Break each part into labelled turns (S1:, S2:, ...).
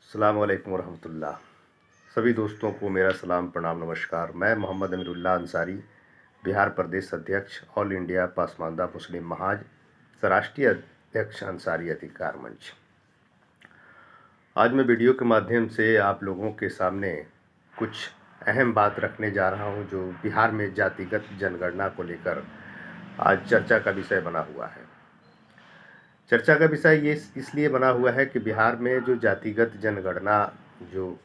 S1: अस्सलाम वालेकुम रहमतुल्लाह। सभी दोस्तों को मेरा सलाम प्रणाम नमस्कार। मैं मोहम्मद अमीरुल्लाह अंसारी, बिहार प्रदेश अध्यक्ष, ऑल इंडिया पासमानदा मुस्लिम महाज, राष्ट्रीय अध्यक्ष अंसारी अधिकार मंच। आज मैं वीडियो के माध्यम से आप लोगों के सामने कुछ अहम बात रखने जा रहा हूं, जो बिहार में जातिगत जनगणना को लेकर आज चर्चा का विषय बना हुआ है। चर्चा का विषय ये इसलिए बना हुआ है कि बिहार में जो जातिगत जनगणना जो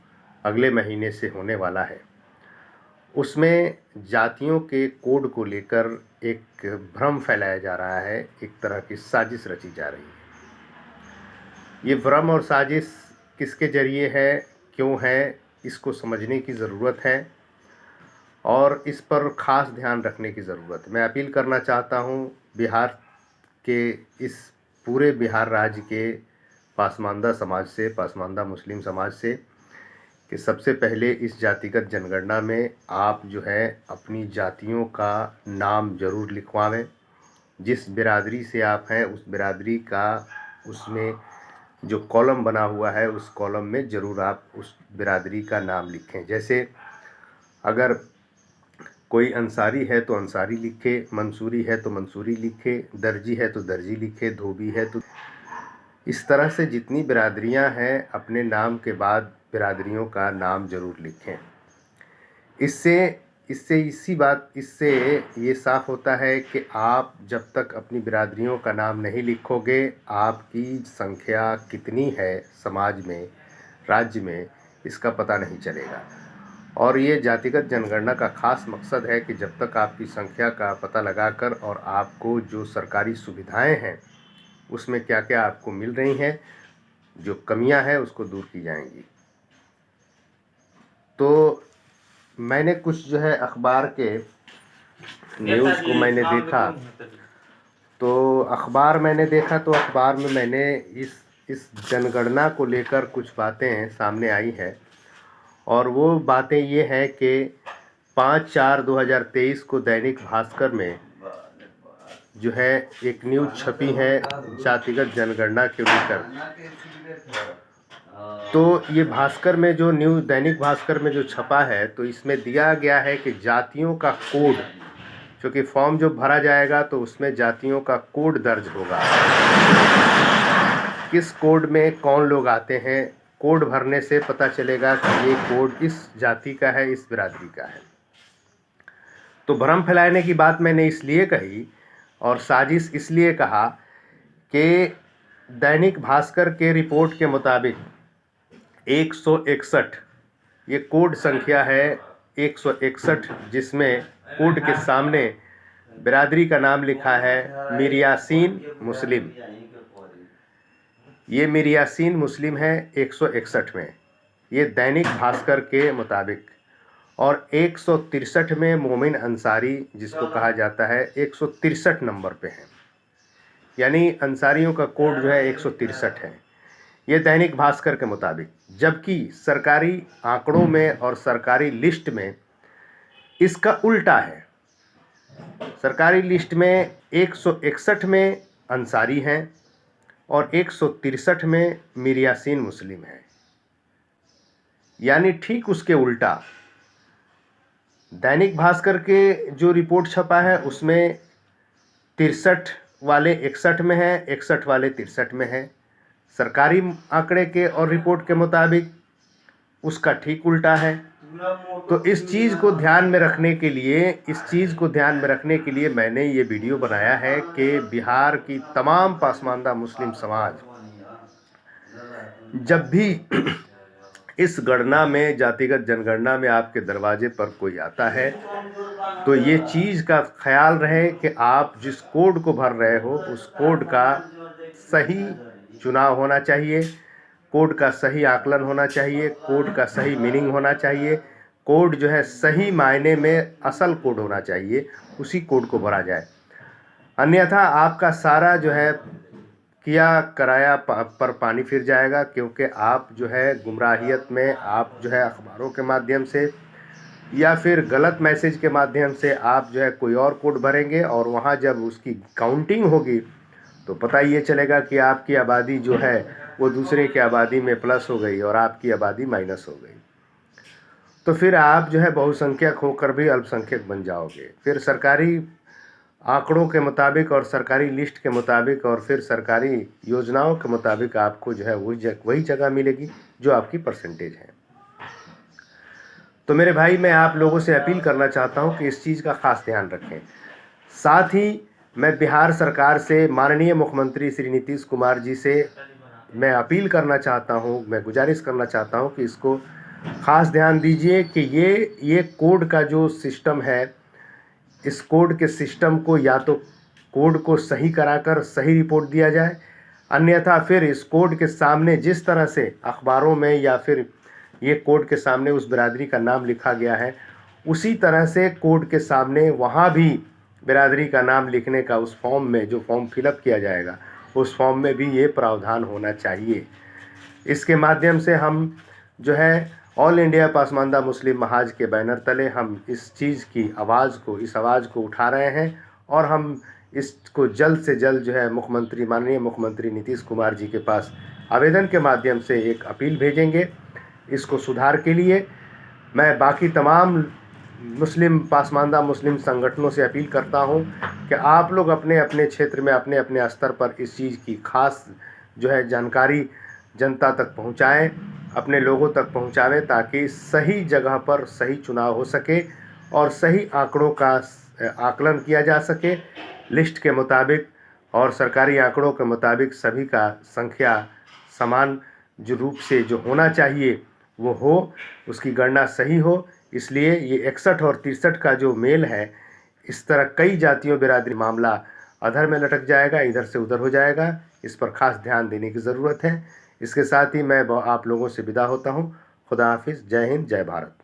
S1: अगले महीने से होने वाला है, उसमें जातियों के कोड को लेकर एक भ्रम फैलाया जा रहा है, एक तरह की साजिश रची जा रही है। ये भ्रम और साजिश किसके जरिए है, क्यों है, इसको समझने की ज़रूरत है और इस पर ख़ास ध्यान रखने की ज़रूरत है। मैं अपील करना चाहता हूँ बिहार के इस पूरे बिहार राज्य के पासमानदा समाज से, पासमानदा मुस्लिम समाज से, कि सबसे पहले इस जातिगत जनगणना में आप जो है अपनी जातियों का नाम ज़रूर लिखवाएं। जिस बिरादरी से आप हैं उस बिरादरी का उसमें जो कॉलम बना हुआ है उस कॉलम में ज़रूर आप उस बिरादरी का नाम लिखें। जैसे अगर कोई अंसारी है तो अंसारी लिखे, मंसूरी है तो मंसूरी लिखे, दर्जी है तो दर्जी लिखे, धोबी है तो। इस तरह से जितनी बिरादरियां हैं अपने नाम के बाद बिरादरियों का नाम ज़रूर लिखें। इससे ये साफ होता है कि आप जब तक अपनी बिरादरियों का नाम नहीं लिखोगे, आपकी संख्या कितनी है समाज में, राज्य में, इसका पता नहीं चलेगा। और ये जातिगत जनगणना का ख़ास मकसद है कि जब तक आपकी संख्या का पता लगाकर और आपको जो सरकारी सुविधाएं हैं उसमें क्या क्या आपको मिल रही हैं, जो कमियां हैं उसको दूर की जाएंगी। तो मैंने कुछ जो है अखबार के न्यूज़ को मैंने देखा, तो अखबार में मैंने इस जनगणना को लेकर कुछ बातें सामने आई है। और वो बातें ये हैं कि 5/4/2023 को दैनिक भास्कर में जो है एक न्यूज़ छपी है जातिगत जनगणना के लेकर। तो ये भास्कर में जो न्यूज़, दैनिक भास्कर में जो छपा है, तो इसमें दिया गया है कि जातियों का कोड, क्योंकि फॉर्म जो भरा जाएगा तो उसमें जातियों का कोड दर्ज होगा। किस कोड में कौन लोग आते हैं, कोड भरने से पता चलेगा कि ये कोड इस जाति का है, इस बिरादरी का है। तो भ्रम फैलाने की बात मैंने इसलिए कही और साजिश इसलिए कहा कि दैनिक भास्कर के रिपोर्ट के मुताबिक 161 ये कोड संख्या है, 161, जिसमें कोड के सामने बिरादरी का नाम लिखा है मीर यासीन मुस्लिम। ये मीर यासीन मुस्लिम है 161 में, ये दैनिक भास्कर के मुताबिक। और 163 में मोमिन अंसारी, जिसको कहा जाता है, 163 नंबर पे है, यानी अंसारियों का कोड जो है 163 है, ये दैनिक भास्कर के मुताबिक। जबकि सरकारी आंकड़ों में और सरकारी लिस्ट में इसका उल्टा है। सरकारी लिस्ट में 161 में अंसारी हैं और 163 में मीर यासीन मुस्लिम है, यानी ठीक उसके उल्टा। दैनिक भास्कर के जो रिपोर्ट छपा है उसमें 63 वाले 61 में है, 61 वाले 63 में है। सरकारी आंकड़े के और रिपोर्ट के मुताबिक उसका ठीक उल्टा है। तो इस चीज़ को ध्यान में रखने के लिए मैंने ये वीडियो बनाया है कि बिहार की तमाम पासमानदा मुस्लिम समाज जब भी इस गणना में, जातिगत जनगणना में आपके दरवाजे पर कोई आता है, तो ये चीज़ का ख्याल रहे कि आप जिस कोड को भर रहे हो उस कोड का सही चुनाव होना चाहिए, कोड का सही आकलन होना चाहिए, कोड का सही मीनिंग होना चाहिए, कोड जो है सही मायने में असल कोड होना चाहिए, उसी कोड को भरा जाए। अन्यथा आपका सारा जो है किया कराया पर पानी फिर जाएगा, क्योंकि आप जो है गुमराहियत में, आप जो है अखबारों के माध्यम से या फिर गलत मैसेज के माध्यम से आप जो है कोई और कोड भरेंगे और वहाँ जब उसकी काउंटिंग होगी तो पता ये चलेगा कि आपकी आबादी जो है वो दूसरे की आबादी में प्लस हो गई और आपकी आबादी माइनस हो गई, तो फिर आप जो है बहुसंख्यक होकर भी अल्पसंख्यक बन जाओगे। फिर सरकारी आंकड़ों के मुताबिक और सरकारी लिस्ट के मुताबिक और फिर सरकारी योजनाओं के मुताबिक आपको जो है वही जगह मिलेगी जो आपकी परसेंटेज है। तो मेरे भाई, मैं आप लोगों से अपील करना चाहता हूं कि इस चीज़ का खास ध्यान रखें। साथ ही मैं बिहार सरकार से, माननीय मुख्यमंत्री श्री नीतीश कुमार जी से मैं अपील करना चाहता हूं, मैं गुजारिश करना चाहता हूं कि इसको खास ध्यान दीजिए कि ये कोड का जो सिस्टम है, इस कोड के सिस्टम को या तो कोड को सही कराकर सही रिपोर्ट दिया जाए, अन्यथा फिर इस कोड के सामने जिस तरह से अखबारों में या फिर ये कोड के सामने उस बिरादरी का नाम लिखा गया है, उसी तरह से कोड के सामने वहाँ भी बिरादरी का नाम लिखने का उस फॉर्म में, जो फॉर्म फिलअप किया जाएगा, उस फॉर्म में भी ये प्रावधान होना चाहिए। इसके माध्यम से हम जो है ऑल इंडिया पासमानदा मुस्लिम महाज के बैनर तले हम इस चीज़ की आवाज़ को, इस आवाज़ को उठा रहे हैं और हम इसको जल्द से जल्द जो है मुख्यमंत्री, माननीय मुख्यमंत्री नीतीश कुमार जी के पास आवेदन के माध्यम से एक अपील भेजेंगे इसको सुधार के लिए। मैं बाकी तमाम मुस्लिम पासमानदा मुस्लिम संगठनों से अपील करता हूं कि आप लोग अपने अपने क्षेत्र में, अपने अपने स्तर पर इस चीज़ की खास जो है जानकारी जनता तक पहुंचाएं, अपने लोगों तक पहुंचावें, ताकि सही जगह पर सही चुनाव हो सके और सही आंकड़ों का आकलन किया जा सके लिस्ट के मुताबिक और सरकारी आंकड़ों के मुताबिक सभी का संख्या समान जो रूप से जो होना चाहिए वो हो, उसकी गणना सही हो। इसलिए ये 61 और 63 का जो मेल है, इस तरह कई जातियों बिरादरी मामला अधर में लटक जाएगा, इधर से उधर हो जाएगा। इस पर खास ध्यान देने की ज़रूरत है। इसके साथ ही मैं आप लोगों से विदा होता हूँ। खुदा हाफिज़। जय हिंद, जय भारत।